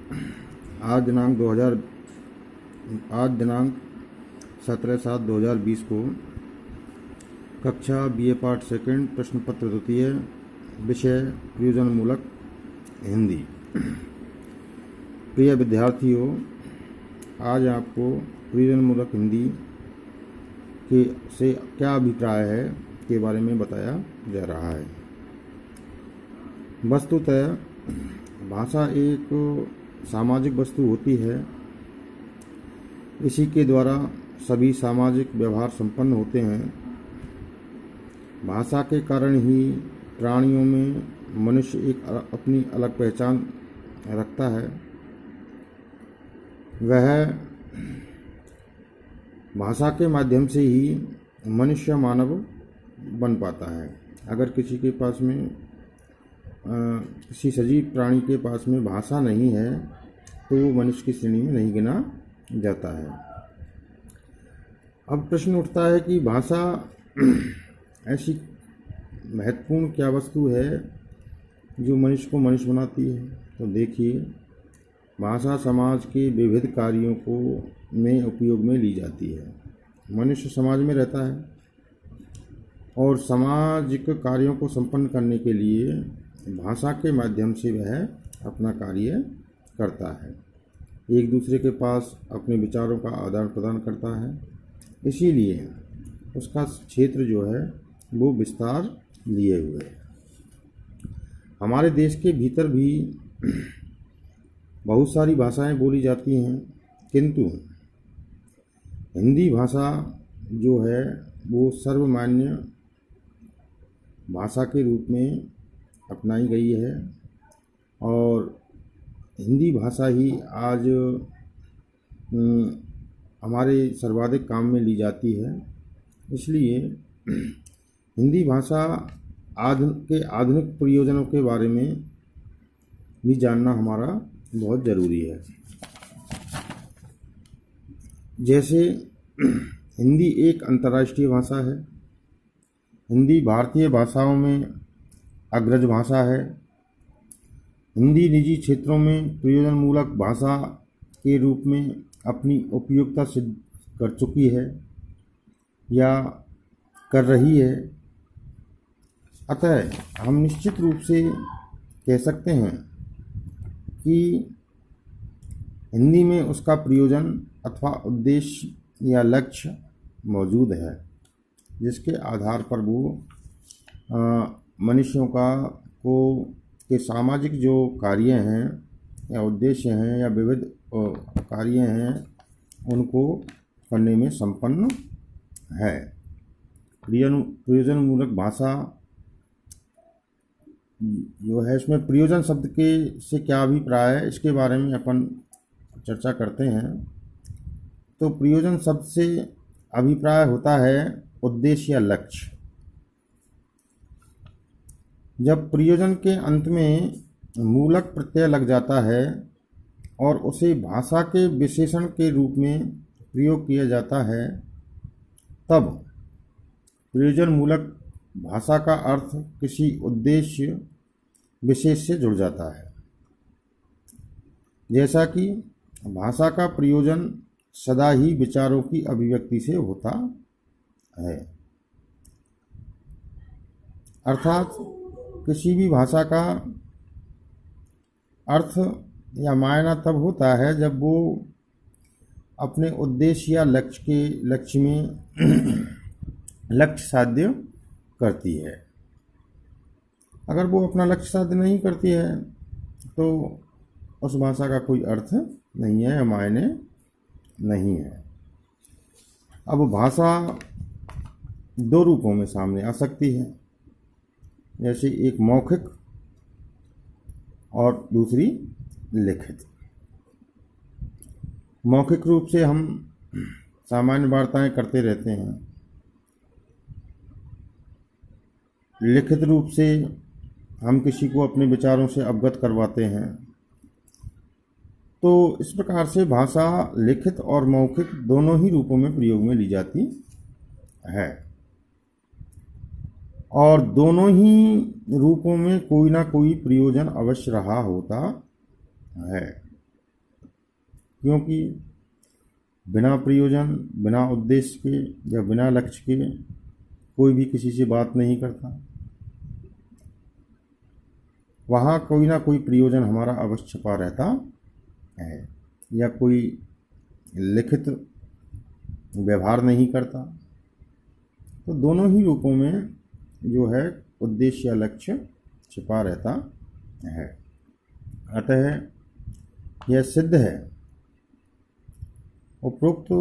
आज दिनांक 17/7/2020 को कक्षा BA पार्ट सेकंड प्रश्न पत्र द्वितीय विषय प्रयोजनमूलक हिंदी। प्रिय विद्यार्थियों, आज आपको प्रयोजनमूलक हिंदी के से क्या अभिप्राय है के बारे में बताया जा रहा है। वस्तुतः भाषा एक सामाजिक वस्तु होती है। इसी के द्वारा सभी सामाजिक व्यवहार संपन्न होते हैं। भाषा के कारण ही प्राणियों में मनुष्य एक अपनी अलग पहचान रखता है। वह भाषा के माध्यम से ही मनुष्य मानव बन पाता है। अगर किसी के पास में किसी सजीव प्राणी के पास में भाषा नहीं है तो वो मनुष्य की श्रेणी में नहीं गिना जाता है। अब प्रश्न उठता है कि भाषा ऐसी महत्वपूर्ण क्या वस्तु है जो मनुष्य को मनुष्य बनाती है। तो देखिए, भाषा समाज के विविध कार्यों को में उपयोग में ली जाती है। मनुष्य समाज में रहता है और सामाजिक कार्यों को संपन्न करने के लिए भाषा के माध्यम से वह अपना कार्य करता है। एक दूसरे के पास अपने विचारों का आदान प्रदान करता है। इसीलिए उसका क्षेत्र जो है वो विस्तार लिए हुए है। हमारे देश के भीतर भी बहुत सारी भाषाएं बोली जाती हैं, किंतु हिंदी भाषा जो है वो सर्वमान्य भाषा के रूप में अपनाई गई है और हिंदी भाषा ही आज हमारे सर्वाधिक काम में ली जाती है। इसलिए हिंदी भाषा आधुनिक प्रयोजनों के बारे में भी जानना हमारा बहुत ज़रूरी है। जैसे हिंदी एक अंतर्राष्ट्रीय भाषा है। हिंदी भारतीय भाषाओं में अग्रज भाषा है। हिंदी निजी क्षेत्रों में प्रयोजनमूलक भाषा के रूप में अपनी उपयोगिता सिद्ध कर चुकी है या कर रही है। अतः हम निश्चित रूप से कह सकते हैं कि हिंदी में उसका प्रयोजन अथवा उद्देश्य या लक्ष्य मौजूद है, जिसके आधार पर वो मनुष्यों के सामाजिक जो कार्य हैं या उद्देश्य हैं या विविध कार्य हैं उनको करने में संपन्न है। प्रयोजनमूलक भाषा जो है, इसमें प्रयोजन शब्द के से क्या अभिप्राय है इसके बारे में अपन चर्चा करते हैं। तो प्रयोजन शब्द से अभिप्राय होता है उद्देश्य या लक्ष्य। जब प्रयोजन के अंत में मूलक प्रत्यय लग जाता है और उसे भाषा के विशेषण के रूप में प्रयोग किया जाता है, तब प्रयोजनमूलक भाषा का अर्थ किसी उद्देश्य विशेष से जुड़ जाता है। जैसा कि भाषा का प्रयोजन सदा ही विचारों की अभिव्यक्ति से होता है, अर्थात किसी भी भाषा का अर्थ या मायना तब होता है जब वो अपने उद्देश्य या लक्ष्य में लक्ष्य साध्य करती है। अगर वो अपना लक्ष्य साध्य नहीं करती है तो उस भाषा का कोई अर्थ नहीं है या मायने नहीं है। अब भाषा दो रूपों में सामने आ सकती है, जैसे एक मौखिक और दूसरी लिखित। मौखिक रूप से हम सामान्य वार्ताएं करते रहते हैं। लिखित रूप से हम किसी को अपने विचारों से अवगत करवाते हैं। तो इस प्रकार से भाषा लिखित और मौखिक दोनों ही रूपों में प्रयोग में ली जाती है और दोनों ही रूपों में कोई ना कोई प्रयोजन अवश्य रहा होता है। क्योंकि बिना प्रयोजन, बिना उद्देश्य के या बिना लक्ष्य के कोई भी किसी से बात नहीं करता। वहाँ कोई ना कोई प्रयोजन हमारा अवश्य छिपा रहता है, या कोई लिखित व्यवहार नहीं करता। तो दोनों ही रूपों में जो है उद्देश्य या लक्ष्य छिपा रहता है। अतः यह सिद्ध है, उपरोक्त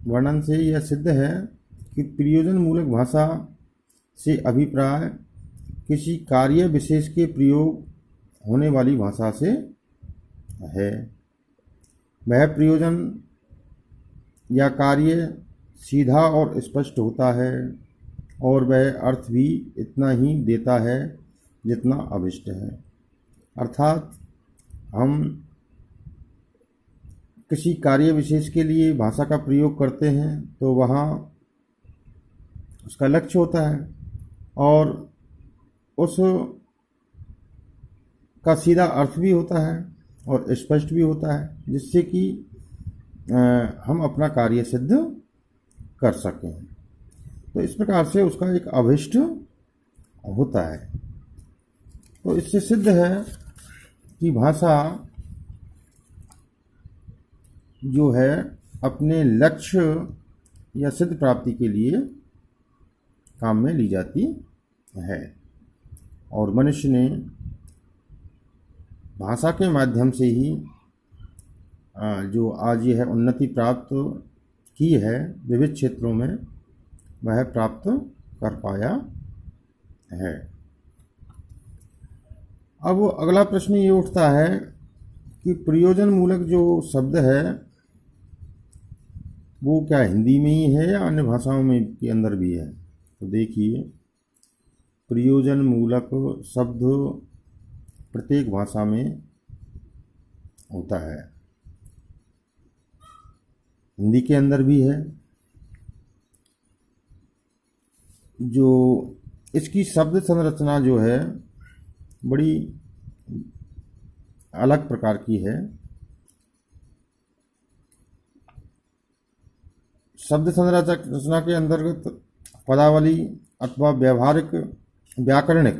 वर्णन से यह सिद्ध है कि प्रयोजन मूलक भाषा से अभिप्राय किसी कार्य विशेष के प्रयोग होने वाली भाषा से है। वह प्रयोजन या कार्य सीधा और स्पष्ट होता है और वह अर्थ भी इतना ही देता है जितना अभिष्ट है। अर्थात हम किसी कार्य विशेष के लिए भाषा का प्रयोग करते हैं तो वहाँ उसका लक्ष्य होता है और उस का सीधा अर्थ भी होता है और स्पष्ट भी होता है, जिससे कि हम अपना कार्य सिद्ध कर सकें। तो इस प्रकार से उसका एक अभिष्ट होता है। तो इससे सिद्ध है कि भाषा जो है अपने लक्ष्य या सिद्ध प्राप्ति के लिए काम में ली जाती है, और मनुष्य ने भाषा के माध्यम से ही जो आज यह उन्नति प्राप्त की है विविध क्षेत्रों में, वह प्राप्त कर पाया है। अब अगला प्रश्न ये उठता है कि प्रयोजन मूलक जो शब्द है वो क्या हिंदी में ही है या अन्य भाषाओं में के अंदर भी है। तो देखिए, प्रयोजन मूलक शब्द प्रत्येक भाषा में होता है, हिंदी के अंदर भी है। जो इसकी शब्द संरचना जो है बड़ी अलग प्रकार की है। शब्द संरचना के अंतर्गत पदावली अथवा व्यावहारिक व्याकरणिक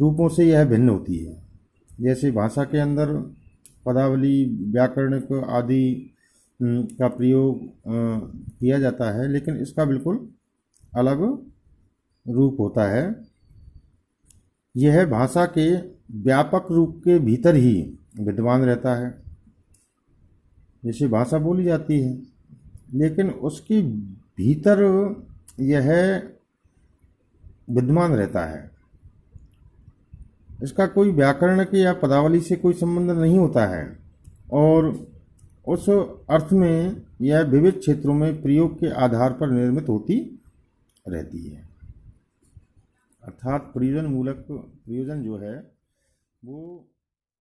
रूपों से यह भिन्न होती है। जैसे भाषा के अंदर पदावली व्याकरणिक आदि का प्रयोग किया जाता है, लेकिन इसका बिल्कुल अलग रूप होता है। यह भाषा के व्यापक रूप के भीतर ही विद्यमान रहता है। जैसे भाषा बोली जाती है, लेकिन उसके भीतर यह विद्यमान रहता है। इसका कोई व्याकरण के या पदावली से कोई संबंध नहीं होता है, और उस अर्थ में यह विविध क्षेत्रों में प्रयोग के आधार पर निर्मित होती रहती है। अर्थात प्रयोजन मूलक प्रयोजन जो है वो